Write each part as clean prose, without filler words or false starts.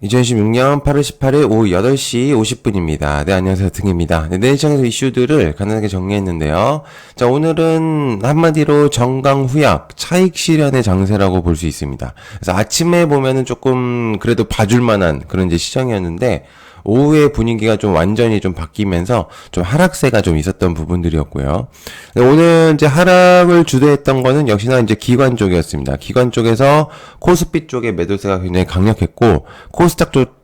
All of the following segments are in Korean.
2016년 8월 18일 오후 8시 50분입니다. 네, 안녕하세요. 등입니다. 네, 내일 시장에서 이슈들을 간단하게 정리했는데요. 자, 오늘은 한마디로 정강후약, 차익 실현의 장세라고 볼 수 있습니다. 그래서 아침에 보면은 조금 그래도 봐줄 만한 그런 이제 시장이었는데, 오후의 분위기가 좀 완전히 좀 바뀌면서 좀 하락세가 좀 있었던 부분들이었고요. 네, 오늘 이제 하락을 주도했던 거는 역시나 이제 기관 쪽이었습니다. 기관 쪽에서 코스피 쪽의 매도세가 굉장히 강력했고, 코스닥 쪽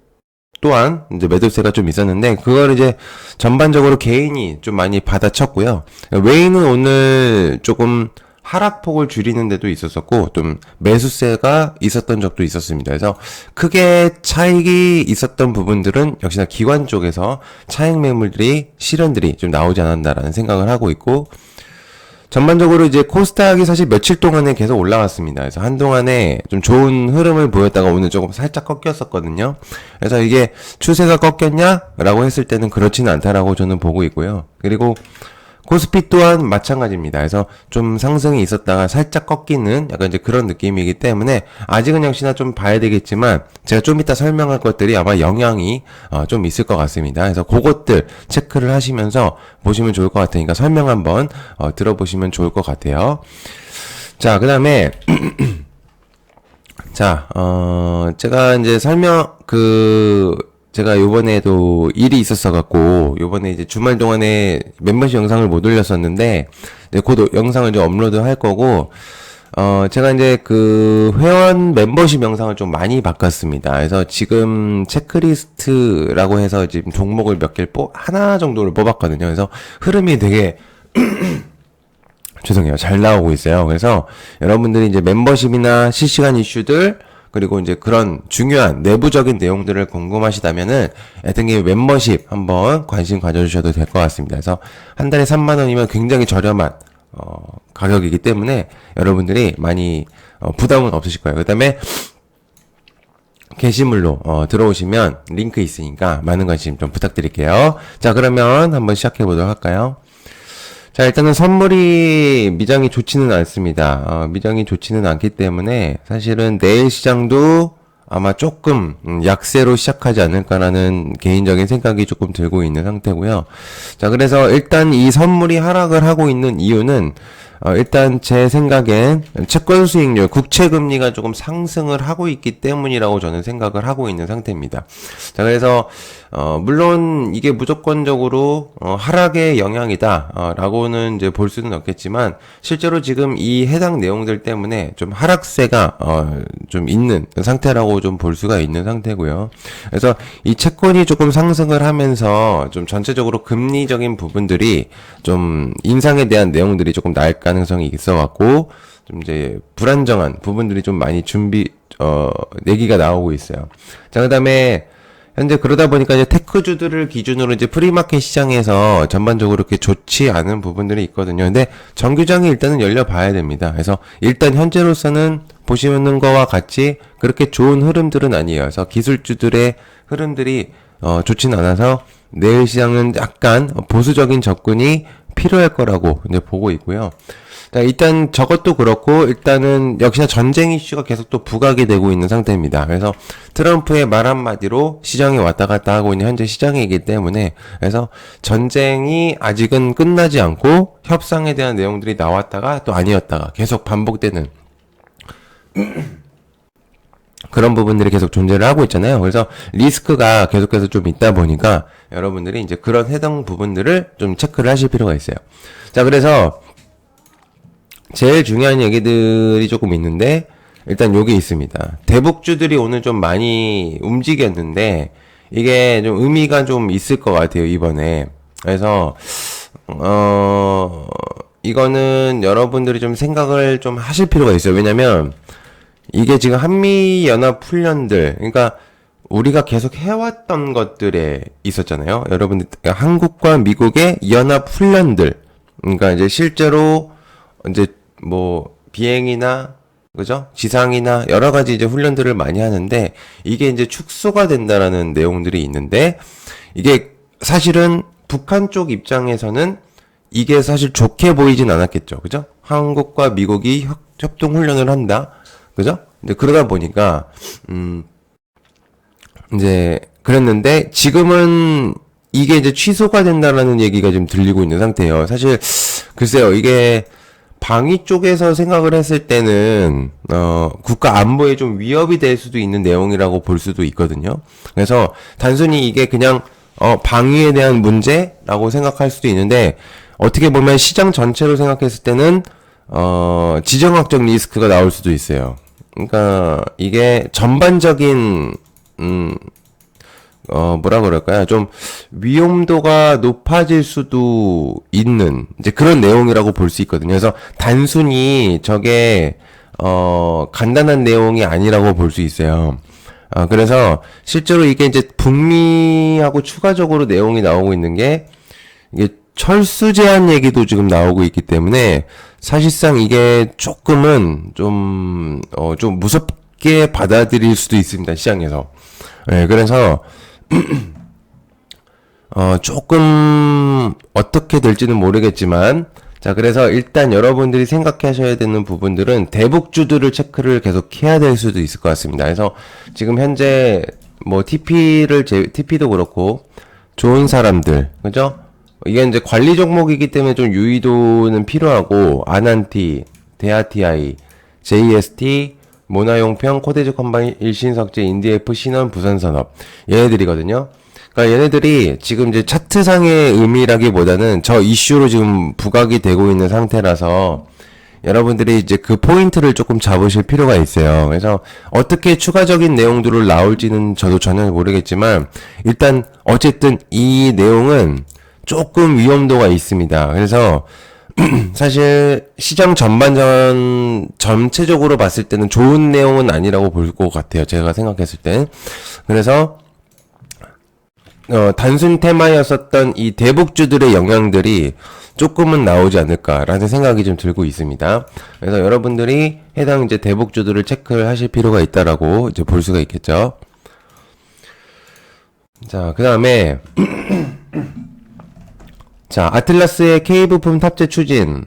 또한 이제 매도세가 좀 있었는데, 그걸 이제 전반적으로 개인이 좀 많이 받아쳤고요. 외인은 오늘 조금 하락폭을 줄이는 데도 있었었고, 좀 매수세가 있었던 적도 있었습니다. 그래서 크게 차익이 있었던 부분들은 역시나 기관 쪽에서 차익 매물들이, 실현들이 좀 나오지 않았나라는 생각을 하고 있고, 전반적으로 이제 코스닥이 사실 며칠 동안에 계속 올라갔습니다. 그래서 한동안에 좀 좋은 흐름을 보였다가 오늘 조금 살짝 꺾였었거든요. 그래서 이게 추세가 꺾였냐라고 했을 때는 그렇지는 않다라고 저는 보고 있고요. 그리고 코스피 또한 마찬가지입니다. 그래서 좀 상승이 있었다가 살짝 꺾이는 약간 이제 그런 느낌이기 때문에 아직은 역시나 좀 봐야 되겠지만 제가 좀 이따 설명할 것들이 아마 영향이 좀 있을 것 같습니다. 그래서 그것들 체크를 하시면서 보시면 좋을 것 같으니까 설명 한번 들어보시면 좋을 것 같아요. 자, 그 다음에 자, 제가 이제 제가 요번에도 일이 있었어갖고, 요번에 이제 주말 동안에 멤버십 영상을 못 올렸었는데, 네, 곧 영상을 이제 업로드 할 거고, 제가 이제 그 회원 멤버십 영상을 좀 많이 바꿨습니다. 그래서 지금 체크리스트라고 해서 지금 종목을 몇 개를 하나 정도를 뽑았거든요. 그래서 흐름이 되게, 죄송해요. 잘 나오고 있어요. 그래서 여러분들이 이제 멤버십이나 실시간 이슈들, 그리고 이제 그런 중요한 내부적인 내용들을 궁금하시다면은 애등기 멤버십 한번 관심 가져주셔도 될 것 같습니다. 그래서 한 달에 3만 원이면 굉장히 저렴한 가격이기 때문에 여러분들이 많이 부담은 없으실 거예요. 그다음에 게시물로 들어오시면 링크 있으니까 많은 관심 좀 부탁드릴게요. 자, 그러면 한번 시작해 보도록 할까요? 자, 일단은 선물이 미장이 좋지는 않습니다. 미장이 좋지는 않기 때문에 사실은 내일 시장도 아마 조금 약세로 시작하지 않을까라는 개인적인 생각이 조금 들고 있는 상태고요. 자, 그래서 일단 이 선물이 하락을 하고 있는 이유는 일단 제 생각엔 채권 수익률, 국채 금리가 조금 상승을 하고 있기 때문이라고 저는 생각을 하고 있는 상태입니다. 자, 그래서 물론 이게 무조건적으로 하락의 영향이다 라고는 이제 볼 수는 없겠지만 실제로 지금 이 해당 내용들 때문에 좀 하락세가 좀 있는 상태라고 좀 볼 수가 있는 상태고요. 그래서 이 채권이 조금 상승을 하면서 좀 전체적으로 금리적인 부분들이 좀 인상에 대한 내용들이 조금 나을 가능성이 있어갖고 좀 이제 불안정한 부분들이 좀 많이 얘기가 나오고 있어요. 자, 그다음에 현재 그러다 보니까 이제 테크주들을 기준으로 이제 프리마켓 시장에서 전반적으로 그렇게 좋지 않은 부분들이 있거든요. 근데 정규장이 일단은 열려봐야 됩니다. 그래서 일단 현재로서는 보시는 거와 같이 그렇게 좋은 흐름들은 아니에요. 그래서 기술주들의 흐름들이 좋진 않아서 내일 시장은 약간 보수적인 접근이 필요할 거라고 이제 보고 있고요. 자, 일단 저것도 그렇고 일단은 역시나 전쟁 이슈가 계속 또 부각이 되고 있는 상태입니다. 그래서 트럼프의 말 한마디로 시장이 왔다 갔다 하고 있는 현재 시장이기 때문에 그래서 전쟁이 아직은 끝나지 않고 협상에 대한 내용들이 나왔다가 또 아니었다가 계속 반복되는 그런 부분들이 계속 존재를 하고 있잖아요. 그래서 리스크가 계속해서 좀 있다 보니까 여러분들이 이제 그런 해당 부분들을 좀 체크를 하실 필요가 있어요. 자, 그래서 제일 중요한 얘기들이 조금 있는데 일단 여기 있습니다. 대북주들이 오늘 좀 많이 움직였는데 이게 좀 의미가 좀 있을 것 같아요, 이번에. 그래서 이거는 여러분들이 좀 생각을 좀 하실 필요가 있어요. 왜냐면 이게 지금 한미연합훈련들, 그러니까 우리가 계속 해왔던 것들에 있었잖아요. 여러분들, 한국과 미국의 연합훈련들. 그러니까 이제 실제로 이제 뭐 비행이나 그죠? 지상이나 여러 가지 이제 훈련들을 많이 하는데 이게 이제 축소가 된다라는 내용들이 있는데 이게 사실은 북한 쪽 입장에서는 이게 사실 좋게 보이진 않았겠죠. 그죠? 한국과 미국이 협동 훈련을 한다. 그죠? 근데 그러다 보니까 이제 그랬는데 지금은 이게 이제 취소가 된다라는 얘기가 지금 들리고 있는 상태예요. 사실 글쎄요, 이게 방위 쪽에서 생각을 했을 때는 국가 안보에 좀 위협이 될 수도 있는 내용이라고 볼 수도 있거든요. 그래서 단순히 이게 그냥 방위에 대한 문제라고 생각할 수도 있는데, 어떻게 보면 시장 전체로 생각했을 때는 지정학적 리스크가 나올 수도 있어요. 그러니까 이게 전반적인 뭐라 그럴까요? 좀 위험도가 높아질 수도 있는 이제 그런 내용이라고 볼 수 있거든요. 그래서 단순히 저게 간단한 내용이 아니라고 볼 수 있어요. 그래서 실제로 이게 이제 북미하고 추가적으로 내용이 나오고 있는 게, 이게 철수 제한 얘기도 지금 나오고 있기 때문에 사실상 이게 조금은 좀 무섭게 받아들일 수도 있습니다, 시장에서. 네, 그래서 조금 어떻게 될지는 모르겠지만, 자, 그래서 일단 여러분들이 생각하셔야 되는 부분들은 대북주들을 체크를 계속 해야 될 수도 있을 것 같습니다. 그래서 지금 현재 뭐 TP도 그렇고 좋은 사람들, 그죠? 이게 이제 관리 종목이기 때문에 좀 유의도는 필요하고, 아난티, 데아티아이, JST, 모나용평, 코데즈 컴바인, 일신석재, 인디에프, 신원, 부산산업, 얘네들이거든요. 그러니까 얘네들이 지금 이제 차트상의 의미라기보다는 저 이슈로 지금 부각이 되고 있는 상태라서 여러분들이 이제 그 포인트를 조금 잡으실 필요가 있어요. 그래서 어떻게 추가적인 내용들을 나올지는 저도 전혀 모르겠지만, 일단 어쨌든 이 내용은 조금 위험도가 있습니다. 그래서 사실 시장 전체적으로 봤을 때는 좋은 내용은 아니라고 볼 것 같아요, 제가 생각했을 땐. 그래서 단순 테마였었던 이 대북주들의 영향들이 조금은 나오지 않을까라는 생각이 좀 들고 있습니다. 그래서 여러분들이 해당 이제 대북주들을 체크를 하실 필요가 있다라고 이제 볼 수가 있겠죠. 자, 그 다음에 자, 아틀라스의 K부품 탑재 추진,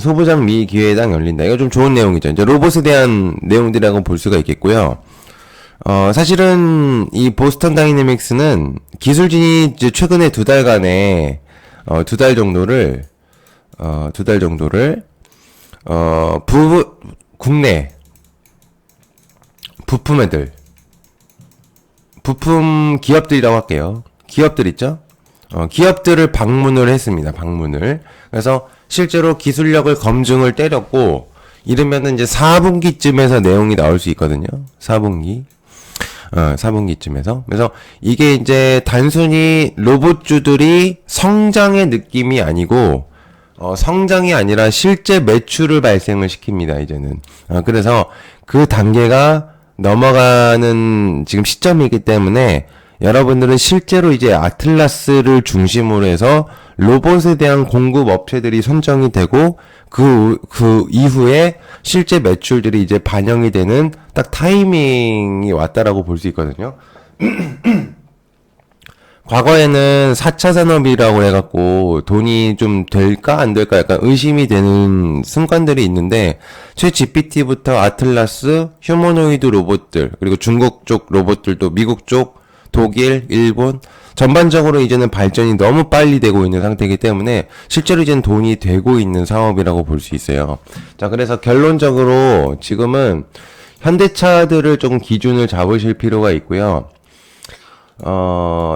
소부장 미 기회당 열린다. 이거 좀 좋은 내용이죠. 이제 로봇에 대한 내용들이라고 볼 수가 있겠고요. 사실은 이 보스턴 다이내믹스는 기술진이 이제 최근에 두 달간에 두 달 정도를 국내 부품 기업들이라고 할게요. 기업들 있죠? 기업들을 방문을 했습니다. 방문을. 그래서 실제로 기술력을 검증을 때렸고, 이러면은 이제 4분기쯤에서 내용이 나올 수 있거든요. 4분기쯤에서. 그래서 이게 이제 단순히 로봇주들이 성장의 느낌이 아니고, 성장이 아니라 실제 매출을 발생을 시킵니다, 이제는. 그래서 그 단계가 넘어가는 지금 시점이기 때문에 여러분들은 실제로 이제 아틀라스를 중심으로 해서 로봇에 대한 공급 업체들이 선정이 되고, 그 이후에 실제 매출들이 이제 반영이 되는 딱 타이밍이 왔다라고 볼 수 있거든요. 과거에는 4차 산업이라고 해갖고 돈이 좀 될까 안 될까 약간 의심이 되는 순간들이 있는데, 최 GPT부터 아틀라스, 휴머노이드 로봇들, 그리고 중국 쪽 로봇들도 미국 쪽, 독일, 일본 전반적으로 이제는 발전이 너무 빨리 되고 있는 상태이기 때문에 실제로 이제는 돈이 되고 있는 사업이라고 볼 수 있어요. 자, 그래서 결론적으로 지금은 현대차들을 조금 기준을 잡으실 필요가 있고요.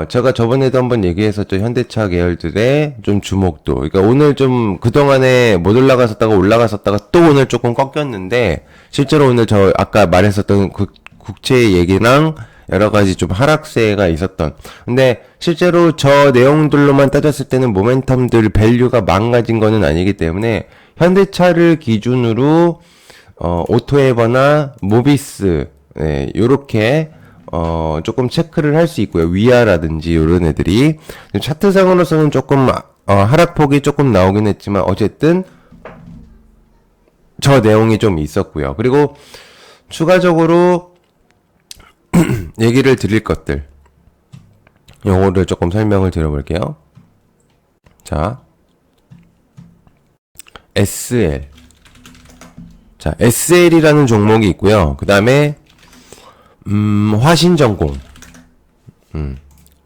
제가 저번에도 한번 얘기했었죠. 현대차 계열들의 좀 주목도. 그러니까 오늘 좀 그동안에 못 올라갔었다가 올라갔었다가 또 오늘 조금 꺾였는데, 실제로 오늘 저 아까 말했었던 국채 얘기랑 여러 가지 좀 하락세가 있었던. 근데 실제로 저 내용들로만 따졌을 때는 모멘텀들 밸류가 망가진 거는 아니기 때문에 현대차를 기준으로 오토에버나 모비스, 네, 요렇게 조금 체크를 할 수 있고요. 위아라든지 요런 애들이 차트상으로서는 조금 하락폭이 조금 나오긴 했지만 어쨌든 저 내용이 좀 있었고요. 그리고 추가적으로 얘기를 드릴 것들, 요거를 조금 설명을 드려볼게요. 자, SL. 자, SL이라는 종목이 있고요. 그 다음에 화신전공.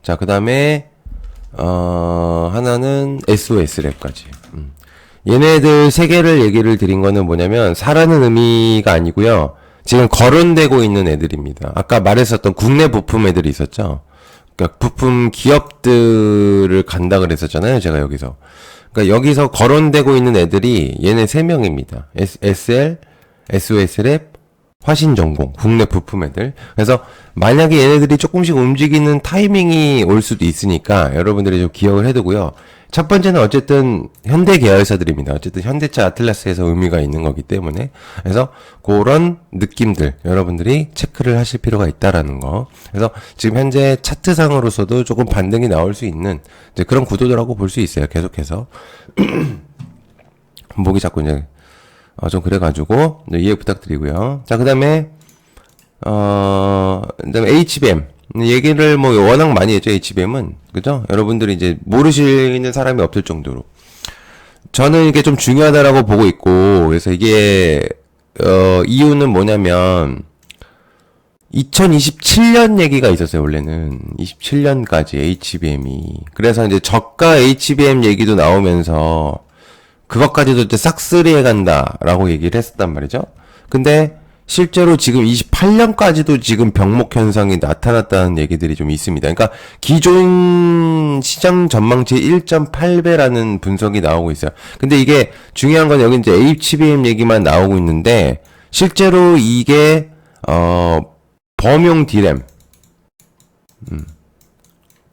자, 그 다음에, 하나는 SOS랩까지. 얘네들 세 개를 얘기를 드린 거는 뭐냐면, 사라는 의미가 아니고요. 지금 거론되고 있는 애들입니다. 아까 말했었던 국내 부품 애들이 있었죠. 그러니까 부품 기업들을 간다 그랬었잖아요. 제가 여기서. 그러니까 여기서 거론되고 있는 애들이 얘네 세 명입니다. SL, SOS랩, 화신전공, 국내 부품 애들. 그래서 만약에 얘네들이 조금씩 움직이는 타이밍이 올 수도 있으니까 여러분들이 좀 기억을 해두고요. 첫 번째는 어쨌든 현대 계열사들입니다. 어쨌든 현대차 아틀라스에서 의미가 있는 거기 때문에. 그래서 그런 느낌들 여러분들이 체크를 하실 필요가 있다라는 거. 그래서 지금 현재 차트상으로서도 조금 반등이 나올 수 있는 이제 그런 구도들하고 볼 수 있어요. 계속해서. 목이 자꾸 이제 좀 그래가지고 이해 부탁드리고요. 자, 그다음에 그다음에 HBM 얘기를 뭐 워낙 많이 했죠. HBM은 그죠? 여러분들이 이제 모르시는 사람이 없을 정도로 저는 이게 좀 중요하다라고 보고 있고, 그래서 이게 이유는 뭐냐면 2027년 얘기가 있었어요. 원래는 27년까지 HBM이. 그래서 이제 저가 HBM 얘기도 나오면서 그것까지도 이제 싹쓸이 해간다라고 얘기를 했었단 말이죠. 근데 실제로 지금 28년까지도 지금 병목 현상이 나타났다는 얘기들이 좀 있습니다. 그러니까 기존 시장 전망치 1.8배라는 분석이 나오고 있어요. 근데 이게 중요한 건 여기 이제 HBM 얘기만 나오고 있는데 실제로 이게 범용 D램,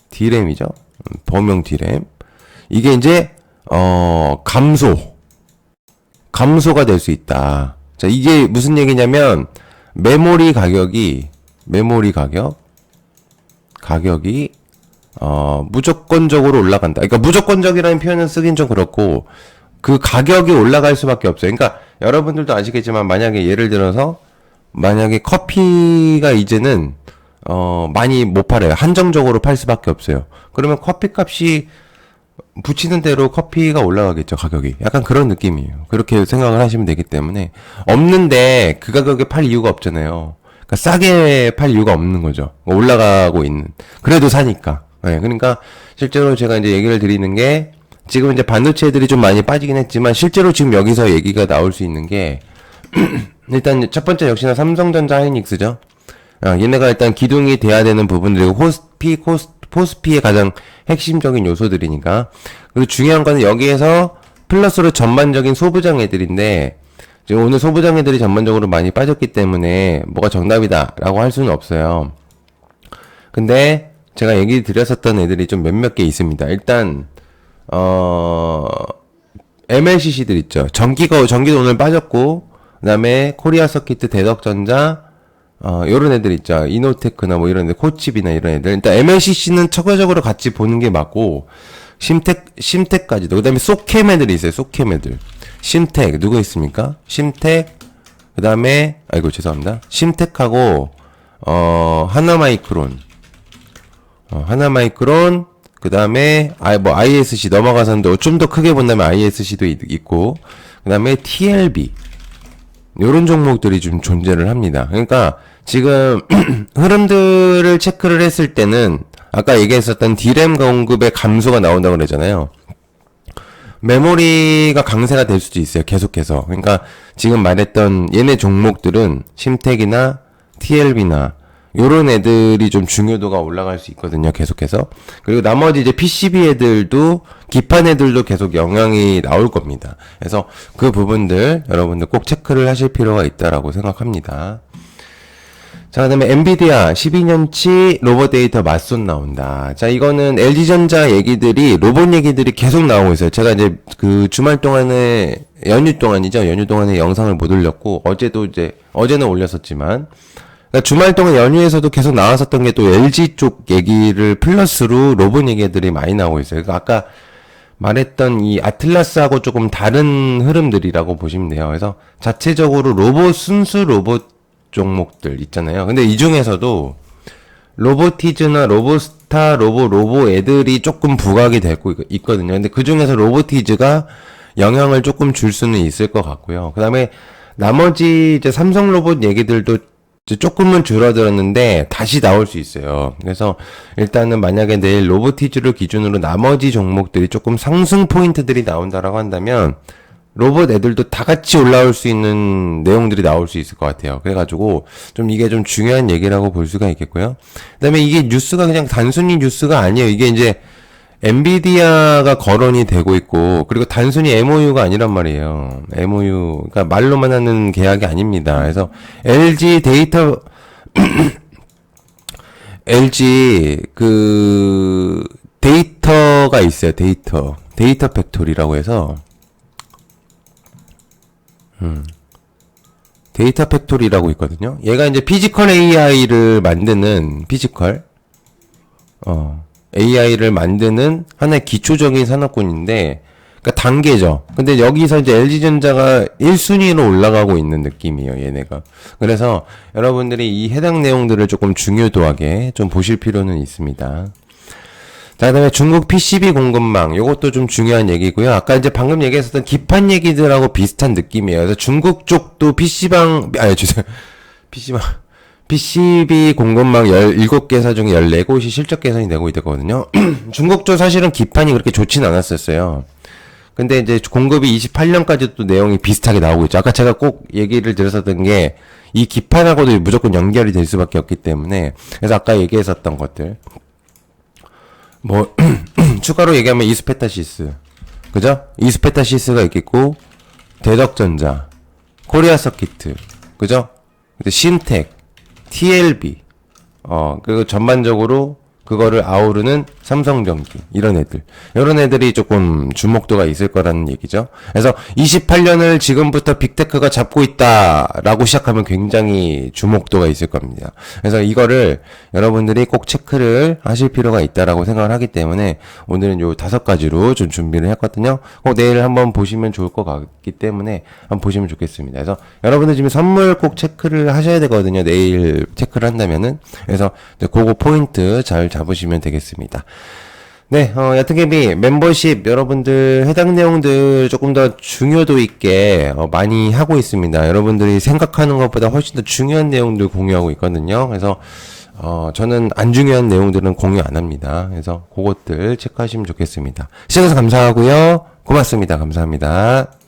D램이죠. 범용 D램. 이게 이제 감소가 될 수 있다. 자, 이게 무슨 얘기냐면, 메모리 가격이, 무조건적으로 올라간다. 그러니까 무조건적이라는 표현을 쓰긴 좀 그렇고, 그 가격이 올라갈 수밖에 없어요. 그러니까 여러분들도 아시겠지만, 만약에 예를 들어서, 만약에 커피가 이제는, 많이 못 팔아요. 한정적으로 팔 수밖에 없어요. 그러면 커피 값이 붙이는 대로 커피가 올라가겠죠, 가격이. 약간 그런 느낌이에요. 그렇게 생각을 하시면 되기 때문에. 없는데 그 가격에 팔 이유가 없잖아요. 그러니까 싸게 팔 이유가 없는 거죠. 올라가고 있는. 그래도 사니까. 네, 그러니까 실제로 제가 이제 얘기를 드리는 게 지금 이제 반도체 애들이 좀 많이 빠지긴 했지만 실제로 지금 여기서 얘기가 나올 수 있는 게 일단 첫 번째 역시나 삼성전자 하이닉스죠. 얘네가 일단 기둥이 돼야 되는 부분들이고 포스피의 가장 핵심적인 요소들이니까. 그리고 중요한 거는 여기에서 플러스로 전반적인 소부장 애들인데 지금 오늘 소부장 애들이 전반적으로 많이 빠졌기 때문에 뭐가 정답이다라고 할 수는 없어요. 근데 제가 얘기 드렸었던 애들이 좀 몇몇 개 있습니다. 일단 MLCC들 있죠. 전기도 오늘 빠졌고, 그 다음에 코리아 서키트, 대덕전자, 요런 애들 있죠. 이노테크나 뭐 이런 애들, 코칩이나 이런 애들. 일단 MLCC는 척외적으로 같이 보는 게 맞고, 심텍까지도. 그 다음에 소캠 애들이 있어요. 소캠 애들. 심텍, 누구 있습니까? 심텍, 그 다음에, 아이고, 죄송합니다. 심텍하고, 하나마이크론. 하나마이크론, 그 다음에, ISC 넘어가서는데, 좀 더 크게 본다면 ISC도 있고, 그 다음에 TLB. 요런 종목들이 좀 존재를 합니다. 그러니까 지금 흐름들을 체크를 했을 때는 아까 얘기했었던 D램 공급의 감소가 나온다고 그러잖아요. 메모리가 강세가 될 수도 있어요. 계속해서. 그러니까 지금 말했던 얘네 종목들은 심텍이나 TLB나 요런 애들이 좀 중요도가 올라갈 수 있거든요. 계속해서. 그리고 나머지 이제 PCB 애들도 기판 애들도 계속 영향이 나올 겁니다. 그래서 그 부분들 여러분들 꼭 체크를 하실 필요가 있다라고 생각합니다. 자, 그다음에 엔비디아 12년치 로봇 데이터 맞손 나온다. 자, 이거는 LG전자 얘기들이 로봇 얘기들이 계속 나오고 있어요. 제가 이제 그 주말 동안에 연휴 동안에 영상을 못 올렸고 어제는 올렸었지만 그러니까 주말 동안 연휴에서도 계속 나왔었던 게 또 LG 쪽 얘기를 플러스로 로봇 얘기들이 많이 나오고 있어요. 그러니까 아까 말했던 이 아틀라스하고 조금 다른 흐름들이라고 보시면 돼요. 그래서 자체적으로 순수 로봇 종목들 있잖아요. 근데 이 중에서도 로보티즈나 로보스타, 로보 애들이 조금 부각이 되고 있거든요. 근데 그 중에서 로보티즈가 영향을 조금 줄 수는 있을 것 같고요. 그 다음에 나머지 이제 삼성 로봇 얘기들도 이제 조금은 줄어들었는데 다시 나올 수 있어요. 그래서 일단은 만약에 내일 로보티즈를 기준으로 나머지 종목들이 조금 상승 포인트들이 나온다라고 한다면 로봇 애들도 다 같이 올라올 수 있는 내용들이 나올 수 있을 것 같아요. 그래가지고 좀 이게 좀 중요한 얘기라고 볼 수가 있겠고요. 그다음에 이게 뉴스가 그냥 단순히 뉴스가 아니에요. 이게 이제 엔비디아가 거론이 되고 있고, 그리고 단순히 MOU가 아니란 말이에요. MOU, 그러니까 말로만 하는 계약이 아닙니다. 그래서 LG 데이터 LG 그 데이터가 있어요. 데이터 팩토리라고 해서 데이터 팩토리라고 있거든요. 얘가 이제 피지컬 AI를 만드는 AI를 만드는 하나의 기초적인 산업군인데, 그러니까 단계죠. 근데 여기서 이제 LG전자가 1순위로 올라가고 있는 느낌이에요, 얘네가. 그래서 여러분들이 이 해당 내용들을 조금 중요도하게 좀 보실 필요는 있습니다. 자, 그다음에 중국 PCB 공급망, 요것도 좀 중요한 얘기고요. 아까 이제 방금 얘기했었던 기판 얘기들하고 비슷한 느낌이에요. 그래서 중국 쪽도 PCB 공급망 17개사 중에 14곳이 실적 개선이 되고 있거든요. 중국도 사실은 기판이 그렇게 좋진 않았었어요. 근데 이제 공급이 28년까지 또 내용이 비슷하게 나오고 있죠. 아까 제가 꼭 얘기를 드렸었던 게 이 기판하고도 무조건 연결이 될 수밖에 없기 때문에, 그래서 아까 얘기했었던 것들 뭐 추가로 얘기하면 이스페타시스, 그죠? 이스페타시스가 있겠고, 대덕전자, 코리아 서키트, 그죠? 근데 신텍, TLB, 그리고 전반적으로 그거를 아우르는 삼성전기, 이런 애들이 조금 주목도가 있을 거라는 얘기죠. 그래서 28년을 지금부터 빅테크가 잡고 있다라고 시작하면 굉장히 주목도가 있을 겁니다. 그래서 이거를 여러분들이 꼭 체크를 하실 필요가 있다라고 생각을 하기 때문에 오늘은 요 5가지로 좀 준비를 했거든요. 꼭 내일 한번 보시면 좋을 것 같기 때문에 한번 보시면 좋겠습니다. 그래서 여러분들 지금 선물 꼭 체크를 하셔야 되거든요. 내일 체크를 한다면은. 그래서 그거 포인트 잘 잡으시면 되겠습니다. 네, 야트개비 멤버십 여러분들 해당 내용들 조금 더 중요도 있게 많이 하고 있습니다. 여러분들이 생각하는 것보다 훨씬 더 중요한 내용들 공유하고 있거든요. 그래서 저는 안 중요한 내용들은 공유 안 합니다. 그래서 그것들 체크하시면 좋겠습니다. 시청해주셔서 감사하고요. 고맙습니다. 감사합니다.